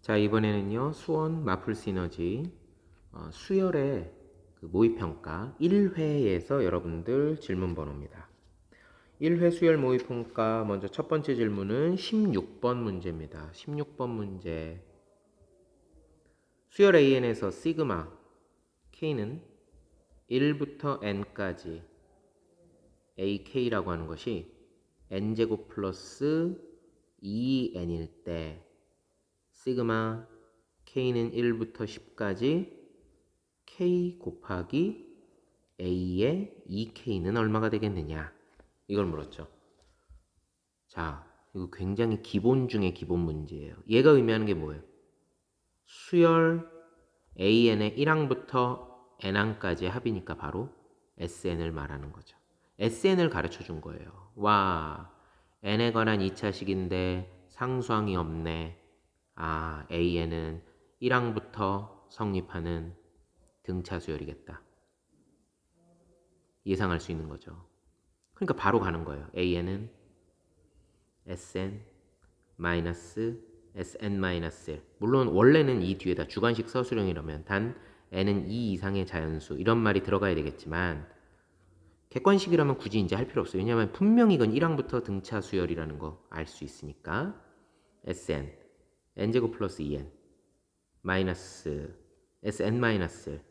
자, 이번에는요, 수원 마플 시너지 수열의 그 모의평가 1회에서 여러분들 질문 번호입니다. 1회 수열 모의평가 먼저 첫 번째 질문은 16번 문제입니다. 16번 문제. 수열 AN에서 시그마 K는 1부터 N까지 AK라고 하는 것이 N제곱 플러스 2N일 때 시그마 K는 1부터 10까지 K 곱하기 A의 2K는 얼마가 되겠느냐, 이걸 물었죠. 자, 이거 굉장히 기본 중에 기본 문제예요. 얘가 의미하는 게 뭐예요? 수열 AN의 1항부터 N항까지의 합이니까 바로 SN을 말하는 거죠. SN을 가르쳐 준 거예요. 와, N에 관한 2차식인데 상수항이 없네. 아, AN은 1항부터 성립하는 등차 수열이겠다. 예상할 수 있는 거죠. 그러니까 바로 가는 거예요. AN은 SN 마이너스 SN 마이너스 1. 물론 원래는 이 뒤에다 주관식 서술형이라면 단 N은 2 이상의 자연수 이런 말이 들어가야 되겠지만 객관식이라면 굳이 이제 할 필요 없어요. 왜냐하면 분명히 이건 1항부터 등차 수열이라는 거 알 수 있으니까. SN N제곱 플러스 2N 마이너스 SN 마이너스 1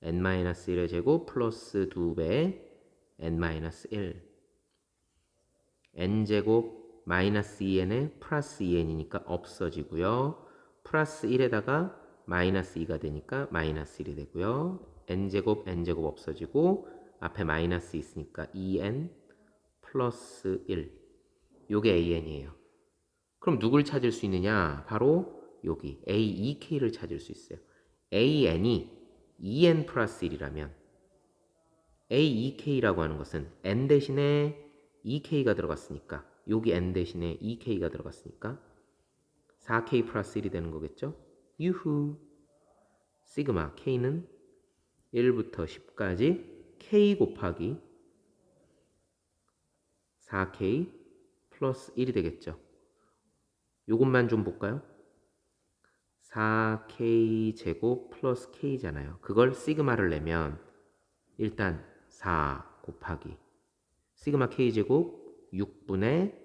N 마이너스 1의 제곱 플러스 2배 N 마이너스 1 N제곱 마이너스 2N에 플러스 2N이니까 없어지고요. 플러스 1에다가 마이너스 2가 되니까 마이너스 1이 되고요. N제곱 N제곱 없어지고 앞에 마이너스 있으니까 2N 플러스 1. 요게 AN이에요. 그럼 누굴 찾을 수 있느냐? 바로 여기 A2K를 찾을 수 있어요. AN이 2N 플러스 1이라면 A2K라고 하는 것은 N 대신에 2K가 들어갔으니까 여기 N 대신에 2K가 들어갔으니까 4K 플러스 1이 되는 거겠죠? 유후. 시그마 K는 1부터 10까지 K 곱하기 4K 플러스 1이 되겠죠? 요것만 좀 볼까요? 4K 제곱 플러스 K잖아요. 그걸 시그마를 내면 일단 4 곱하기 시그마 K 제곱 6분의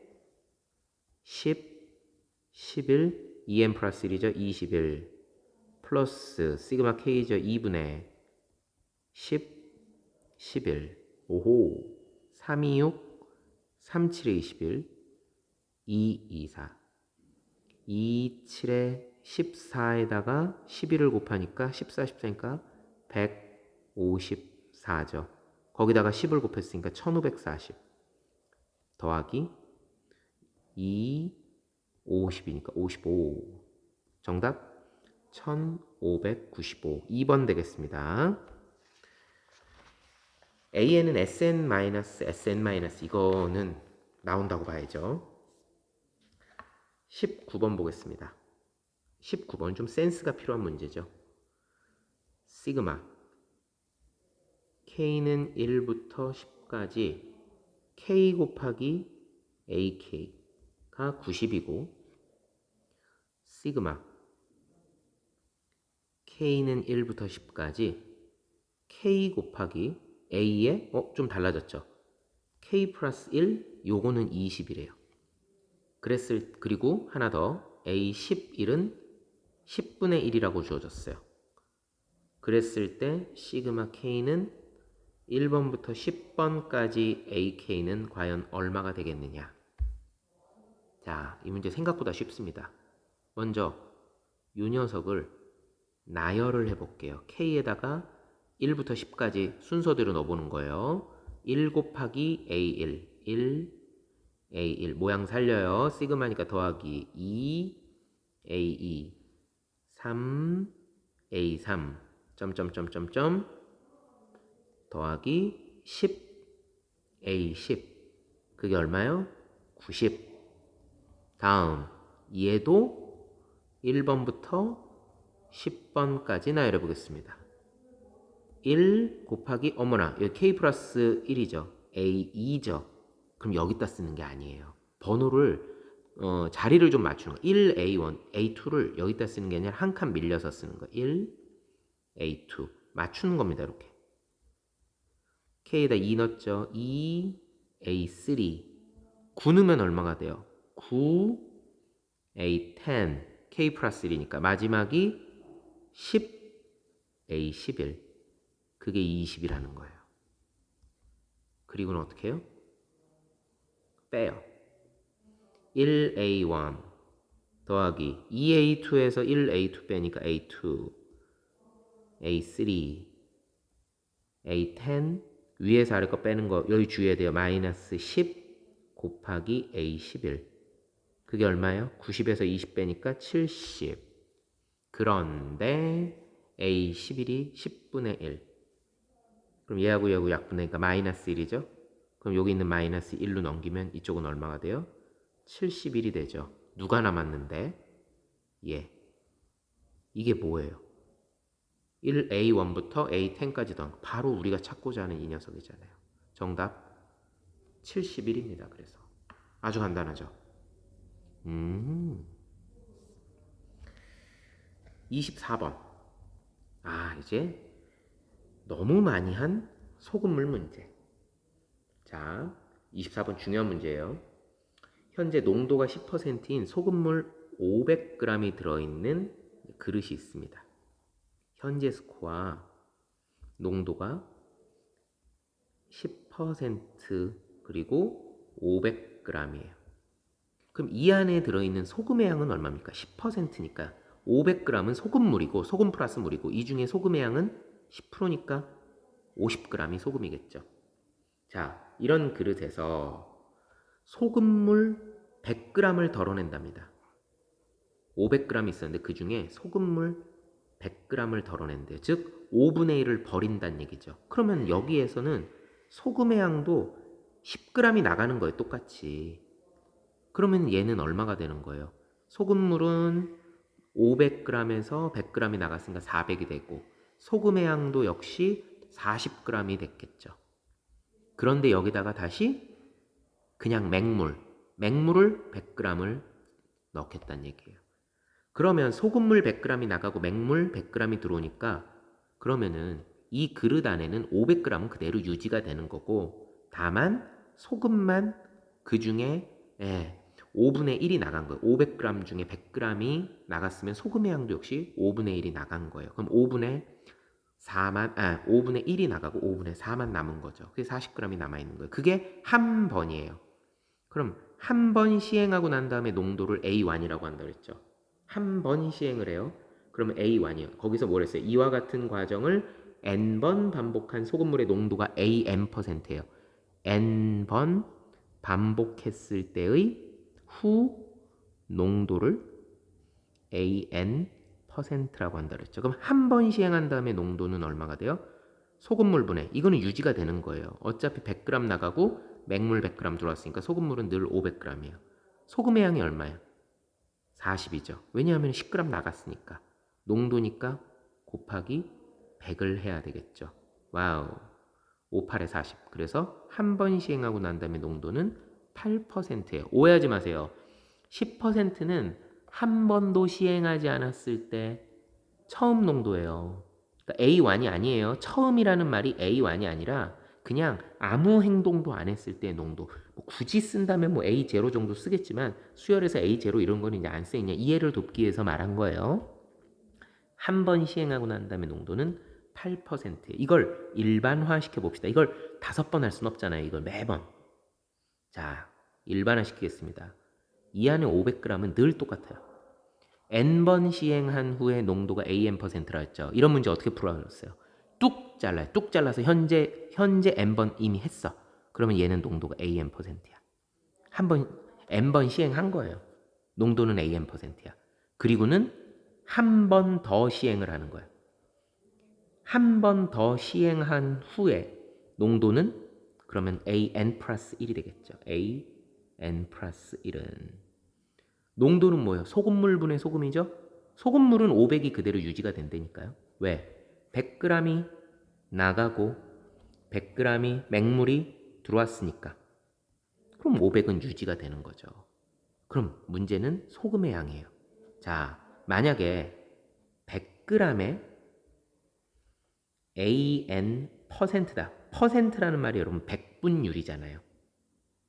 10, 11, 2n 플러스 1이죠. 21 플러스 시그마 K죠. 2분의 10, 11 오호 326, 37에 21 224 27에 14에다가 11을 곱하니까 14, 14니까 154죠. 거기다가 10을 곱했으니까 1540 더하기 2, 50이니까 55. 정답 1595. 2번 되겠습니다. AN은 SN-SN- 이거는 나온다고 봐야죠. 19번 보겠습니다. 19번 좀 센스가 필요한 문제죠. 시그마 K는 1부터 10까지 K 곱하기 AK가 90이고 시그마 K는 1부터 10까지 K 곱하기 A에 좀 달라졌죠. K 플러스 1 요거는 20이래요. 그리고 하나 더 A11은 10분의 1이라고 주어졌어요. 그랬을 때 시그마 K는 1번부터 10번까지 AK는 과연 얼마가 되겠느냐? 자, 이 문제 생각보다 쉽습니다. 먼저 이 녀석을 나열을 해볼게요. K에다가 1부터 10까지 순서대로 넣어보는 거예요. 1 곱하기 A1, 1, A1 모양 살려요. 시그마니까 더하기 2, A2, 3, A3, 점점점점점 더하기 10, A10. 그게 얼마요? 90. 다음 얘도 1번부터 10번까지 나열해 보겠습니다. 1 곱하기 어머나 여기 K 플러스 1이죠. A2죠. 그럼 여기다 쓰는 게 아니에요. 번호를 자리를 좀 맞추는 거. 1A1, A2를 여기다 쓰는 게 아니라 한 칸 밀려서 쓰는 거. 1, A2 맞추는 겁니다. 이렇게 K에다 2 넣었죠. 2, A3 9 넣으면 얼마가 돼요? 9, A10 K 플러스 1이니까 마지막이 10, A11 그게 20이라는 거예요. 그리고는 어떻게 해요? 빼요. 1A1 더하기 2A2에서 1A2 빼니까 A2, A3, A10 위에서 아래 거 빼는 거 여기 주의해야 돼요. 마이너스 10 곱하기 A11 그게 얼마예요? 90에서 20 빼니까 70 그런데 A11이 10분의 1 그럼 얘하고 얘하고 약분하니까 마이너스 1이죠? 그럼 여기 있는 마이너스 1로 넘기면 이쪽은 얼마가 돼요? 71이 되죠. 누가 남았는데? 예. 이게 뭐예요? 1A1부터 A10까지 더한 거. 바로 우리가 찾고자 하는 이 녀석이잖아요. 정답 71입니다. 그래서 아주 간단하죠. 24번. 이제 너무 많이 한 소금물 문제. 자, 24번 중요한 문제예요. 현재 농도가 10%인 소금물 500g이 들어있는 그릇이 있습니다. 현재 스코어 농도가 10% 그리고 500g이에요. 그럼 이 안에 들어있는 소금의 양은 얼마입니까? 10%니까 500g은 소금물이고 소금 플러스 물이고 이 중에 소금의 양은 10%니까 50g이 소금이겠죠. 자, 이런 그릇에서 소금물 100g을 덜어낸답니다. 500g 있었는데 그 중에 소금물 100g을 덜어낸대요. 즉 5분의 1을 버린다는 얘기죠. 그러면 여기에서는 소금의 양도 10g이 나가는 거예요. 똑같이. 그러면 얘는 얼마가 되는 거예요? 소금물은 500g에서 100g이 나갔으니까 400이 되고 소금의 양도 역시 40g이 됐겠죠. 그런데 여기다가 다시 그냥 맹물을 100g을 넣겠다는 얘기예요. 그러면 소금물 100g이 나가고 맹물 100g이 들어오니까 그러면은 이 그릇 안에는 500g은 그대로 유지가 되는 거고 다만 소금만 그 중에 5분의 1이 나간 거예요. 500g 중에 100g이 나갔으면 소금의 양도 역시 5분의 1이 나간 거예요. 그럼 5분의 1이 나가고 5분의 4만 남은 거죠. 그게 40g이 남아있는 거예요. 그게 한 번이에요. 그럼 한 번 시행하고 난 다음에 농도를 A1이라고 한다고 그랬죠. 한 번 시행을 해요. 그러면 A1이요. 거기서 뭘 했어요? 이와 같은 과정을 N번 반복한 소금물의 농도가 AN%예요. N번 반복했을 때의 후 농도를 AN%라고 한다 그랬죠. 그럼 한 번 시행한 다음에 농도는 얼마가 돼요? 소금물분해. 이거는 유지가 되는 거예요. 어차피 100g 나가고 맹물 100g 들어왔으니까 소금물은 늘 500g이에요. 소금의 양이 얼마예요? 40이죠. 왜냐하면 10g 나갔으니까. 농도니까 곱하기 100을 해야 되겠죠. 와우. 58에 40. 그래서 한 번 시행하고 난 다음에 농도는 8%예요. 오해하지 마세요. 10%는 한 번도 시행하지 않았을 때 처음 농도예요. 그러니까 A1이 아니에요. 처음이라는 말이 A1이 아니라 그냥 아무 행동도 안 했을 때 농도. 뭐 굳이 쓴다면 뭐 A0 정도 쓰겠지만 수열에서 A0 이런 거는 이제 안 쓰냐 이해를 돕기 위해서 말한 거예요. 한 번 시행하고 난 다음에 농도는 8%예요. 이걸 일반화 시켜 봅시다. 이걸 5번 할 순 없잖아요. 이걸 매번. 자, 일반화 시키겠습니다. 이 안에 500g은 늘 똑같아요. n번 시행한 후에 농도가 AN%라 했죠. 이런 문제 어떻게 풀어놨어요? 뚝 잘라요. 뚝 잘라서 현재 n번 이미 했어. 그러면 얘는 농도가 AN%야. 한번 n번 시행한 거예요. 농도는 AN%야. 그리고는 한 번 더 시행을 하는 거예요. 한 번 더 시행한 후에 농도는 그러면 AN 플러스 1이 되겠죠. AN 플러스 1은 농도는 뭐예요? 소금물분의 소금이죠? 소금물은 500이 그대로 유지가 된다니까요. 왜? 100g이 나가고 100g이 맹물이 들어왔으니까. 그럼 500은 유지가 되는 거죠. 그럼 문제는 소금의 양이에요. 자, 만약에 100g에 AN 퍼센트다. 퍼센트라는 말이 여러분 100분율이잖아요.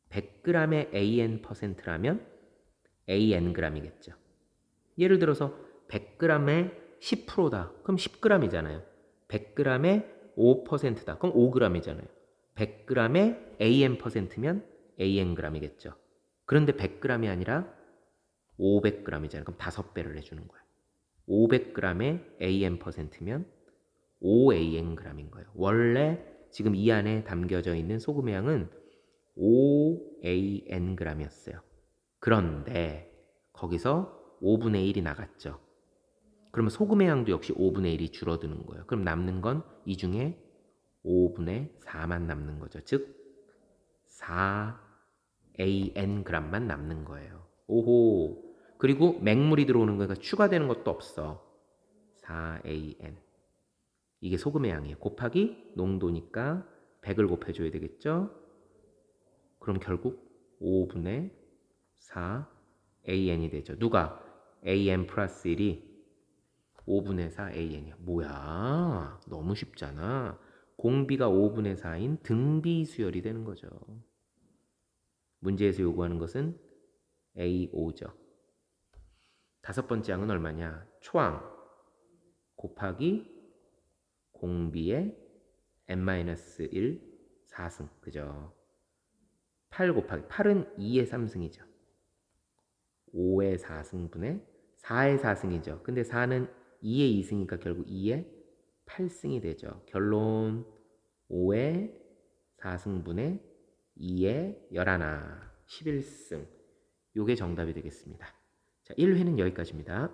100g에 AN 퍼센트라면 AN g이겠죠. 예를 들어서 100g에 10%다. 그럼 10g이잖아요. 100g에 5%다. 그럼 5g이잖아요. 100g에 AN 퍼센트면 AN g이겠죠. 그런데 100g이 아니라 500g이잖아요. 그럼 5배를 해주는 거예요. 500g에 AN 퍼센트면 5AN g인 거예요. 원래 지금 이 안에 담겨져 있는 소금의 양은 5AN g이었어요. 그런데 거기서 5분의 1이 나갔죠. 그러면 소금의 양도 역시 5분의 1이 줄어드는 거예요. 그럼 남는 건 이 중에 5분의 4만 남는 거죠. 즉 4AN g만 남는 거예요. 오호. 그리고 맹물이 들어오는 거니까 추가되는 것도 없어. 4AN. 이게 소금의 양이에요. 곱하기 농도니까 100을 곱해줘야 되겠죠? 그럼 결국 5분의 4 AN이 되죠. 누가? AN 플러스 1이 5분의 4 AN이야. 뭐야? 너무 쉽잖아. 공비가 5분의 4인 등비 수열이 되는 거죠. 문제에서 요구하는 것은 A5죠. 다섯 번째 항은 얼마냐? 초항 곱하기 공비의 n-1 4승. 그죠? 8 곱하기 8은 2의 3승이죠. 5의 4승분의 4의 4승이죠. 근데 4는 2의 2승이니까 결국 2의 8승이 되죠. 결론 5의 4승분의 2의 11, 11승. 요게 정답이 되겠습니다. 자, 1회는 여기까지입니다.